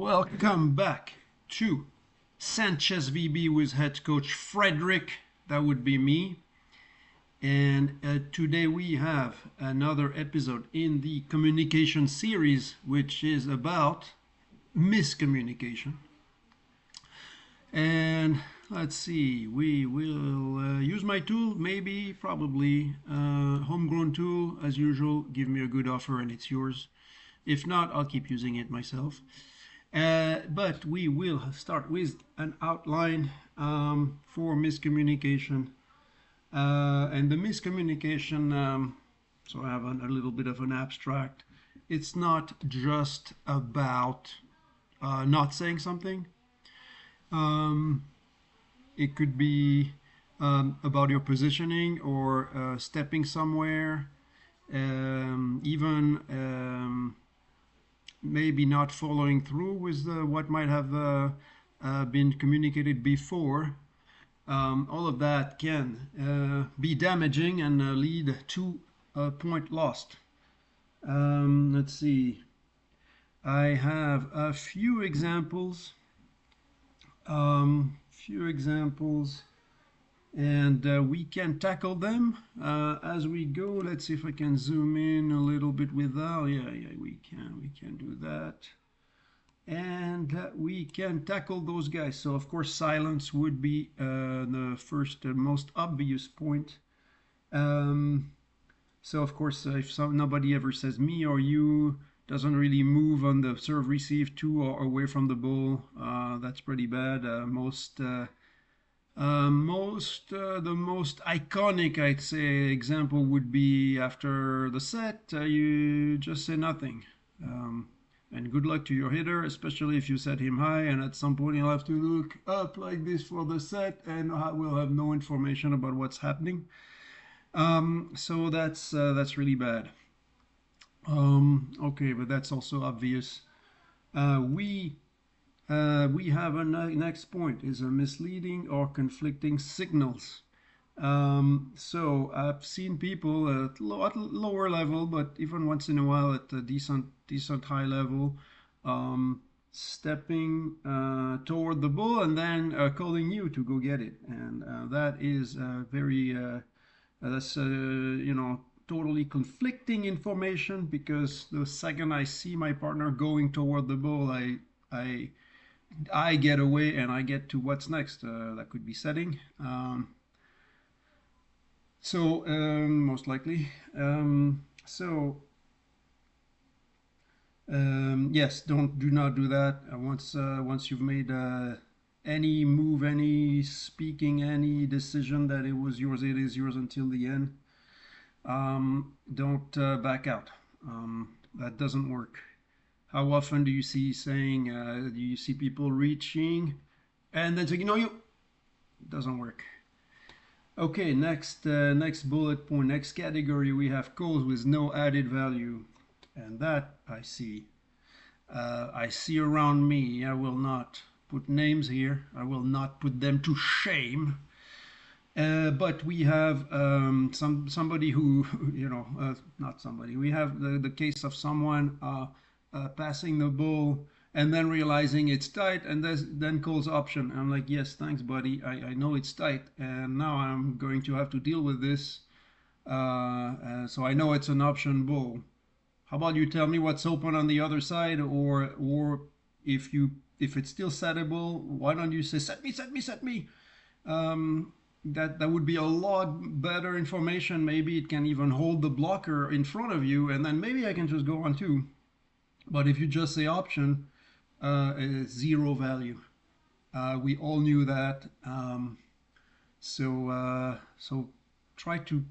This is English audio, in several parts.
Welcome back to Sanchez VB with head coach Frederick. That would be me. And today we have another episode in the communication series, which is about miscommunication. And let's see, we will use my tool, probably, homegrown tool as usual. Give me a good offer and it's yours. If not, I'll keep using it myself. But we will start with an outline for miscommunication. And the miscommunication, so I have a little bit of an abstract. It's not just about not saying something. It could be about your positioning or stepping somewhere, even maybe not following through with what might have been communicated before. All of that can be damaging and lead to a point lost. Let's see. I have a few examples. And we can tackle them as we go. Let's see if I can zoom in a little bit without. Yeah, we can do that. And we can tackle those guys. So of course silence would be the first most obvious point. So of course if nobody ever says me or you, doesn't really move on the serve receive to or away from the ball, that's pretty bad. The most iconic, I'd say, example would be after the set, you just say nothing. And good luck to your hitter, especially if you set him high, and at some point he'll have to look up like this for the set, and we'll have no information about what's happening. So that's really bad. Okay, but that's also obvious. We have a next point is a misleading or conflicting signals. So I've seen people at lower level, but even once in a while at a decent high level, stepping toward the ball and then calling you to go get it, and that is very totally conflicting information, because the second I see my partner going toward the ball, I get away and I get to what's next. That could be setting. Most likely. Yes, do not do that. Once you've made any move, any speaking, any decision that it was yours, it is yours until the end. Don't back out. That doesn't work. How often do you see people reaching and then saying, it doesn't work. Okay, next bullet point, next category, we have calls with no added value. And that I see around me. I will not put names here. I will not put them to shame. But we have somebody who, not somebody. We have the case of someone passing the ball and then realizing it's tight, and then calls option. I'm like, yes, thanks, buddy. I know it's tight, and now I'm going to have to deal with this. So I know it's an option ball. How about you tell me what's open on the other side, or if it's still settable, why don't you say set me? That would be a lot better information. Maybe it can even hold the blocker in front of you, and then maybe I can just go on too. But if you just say option, it's zero value. We all knew that. So try to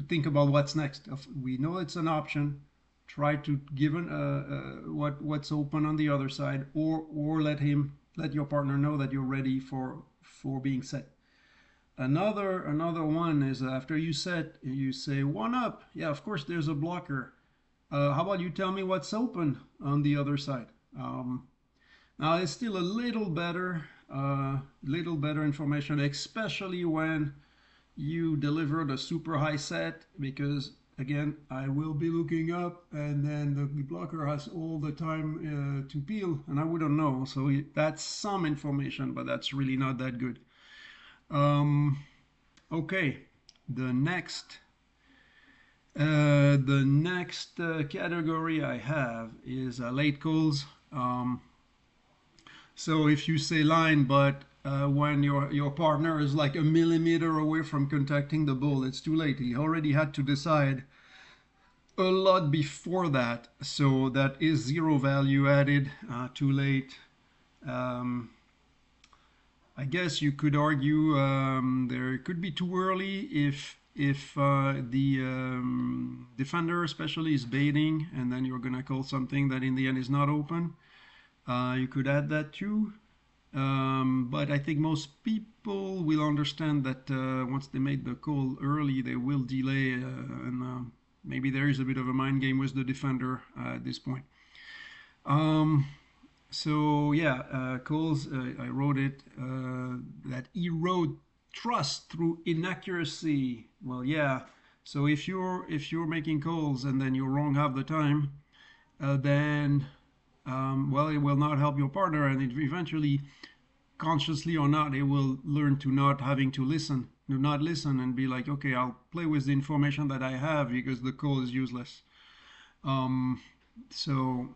think about what's next. We know it's an option. Try to give what's open on the other side, or let your partner know that you're ready for being set. Another one is after you set, you say one up. Yeah, of course there's a blocker. How about you tell me what's open on the other side? Now it's still a little better information, especially when you deliver the super high set, because again, I will be looking up, and then the blocker has all the time to peel, and I wouldn't know. So that's some information, but that's really not that good. Okay, the next category I have is late calls. So if you say line, but when your partner is like a millimeter away from contacting the ball, it's too late. He already had to decide a lot before that, so that is zero value added. Too late. I guess you could argue there could be too early if the defender especially is baiting, and then you're gonna call something that in the end is not open. You could add that too. But I think most people will understand that once they made the call early, they will delay, and maybe there is a bit of a mind game with the defender at this point. So yeah, calls, I wrote it, that erode trust through inaccuracy. Well, yeah. So if you're making calls and then you're wrong half the time, then well, it will not help your partner, and it eventually, consciously or not, it will learn to not having to listen, to not listen, and be like, okay, I'll play with the information that I have because the call is useless. So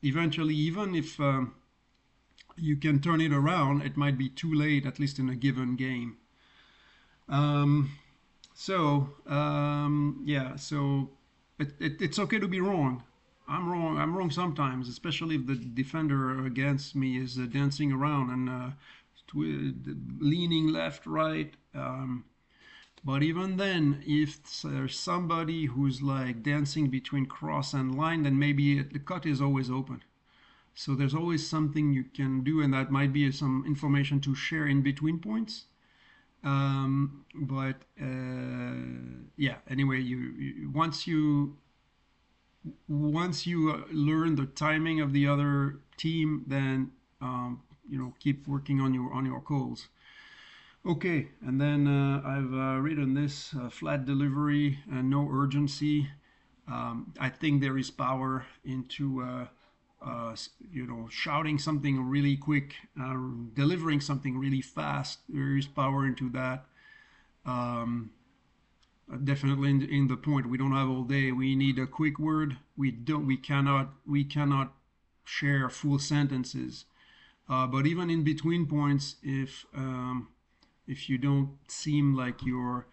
eventually, even if you can turn it around, it might be too late, at least in a given game. Yeah, so it's okay to be wrong. I'm wrong sometimes, especially if the defender against me is dancing around and leaning left, right. But even then, if there's somebody who's like dancing between cross and line, then maybe the cut is always open. So there's always something you can do, and that might be some information to share in between points. But yeah, anyway, once you learn the timing of the other team, then keep working on your calls. Okay, and then I've written this flat delivery and no urgency. I think there is power into shouting something really quick, delivering something really fast. There is power into that. Definitely in the point, we don't have all day. We need a quick word. We cannot share full sentences. But even in between points, if you don't seem like you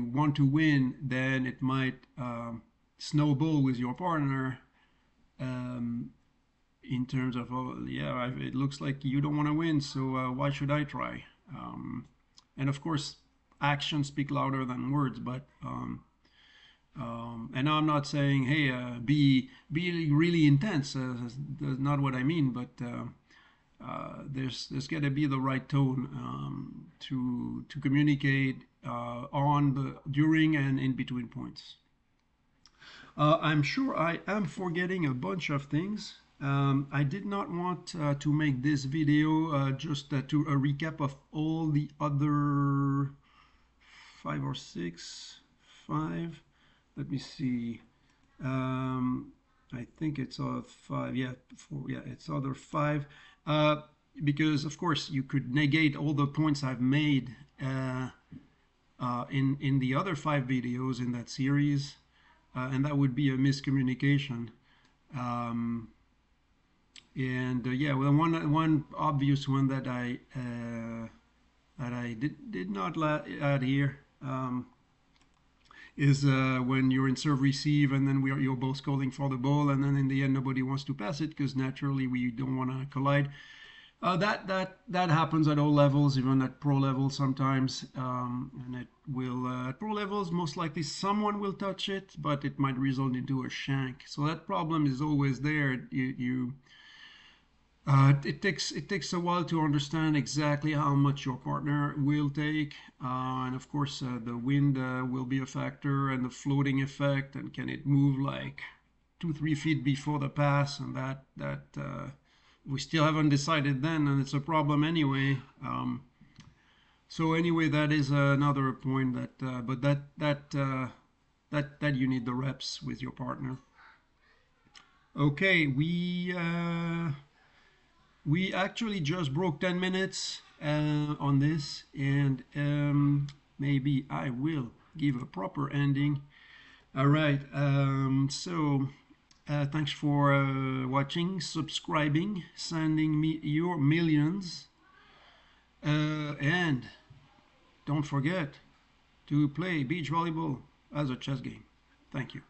want to win, then it might snowball with your partner. In terms of, oh, yeah, it looks like you don't want to win, so why should I try? And of course, actions speak louder than words, but and I'm not saying, hey, be really intense. That's not what I mean, but there's got to be the right tone to communicate during and in between points. I'm sure I am forgetting a bunch of things. I did not want to make this video just to a recap of all the other 5 or 6, 5. Let me see. I think it's 5. Yeah, 4. Yeah, it's other 5. Because of course you could negate all the points I've made in the other 5 videos in that series, and that would be a miscommunication. Yeah, well, one obvious one that I did not add here is when you're in serve receive, and then you're both calling for the ball, and then in the end nobody wants to pass it because naturally we don't want to collide. That happens at all levels, even at pro level sometimes, and it will at pro levels most likely someone will touch it, but it might result into a shank. So that problem is always there. It takes a while to understand exactly how much your partner will take, and of course the wind will be a factor, and the floating effect, and can it move like 2-3 feet before the pass, and that we still haven't decided then, and it's a problem anyway. So anyway, that is another point that that you need the reps with your partner. Okay, we actually just broke 10 minutes on this, and maybe I will give a proper ending. All right, so thanks for watching, subscribing, sending me your millions, and don't forget to play beach volleyball as a chess game. Thank you.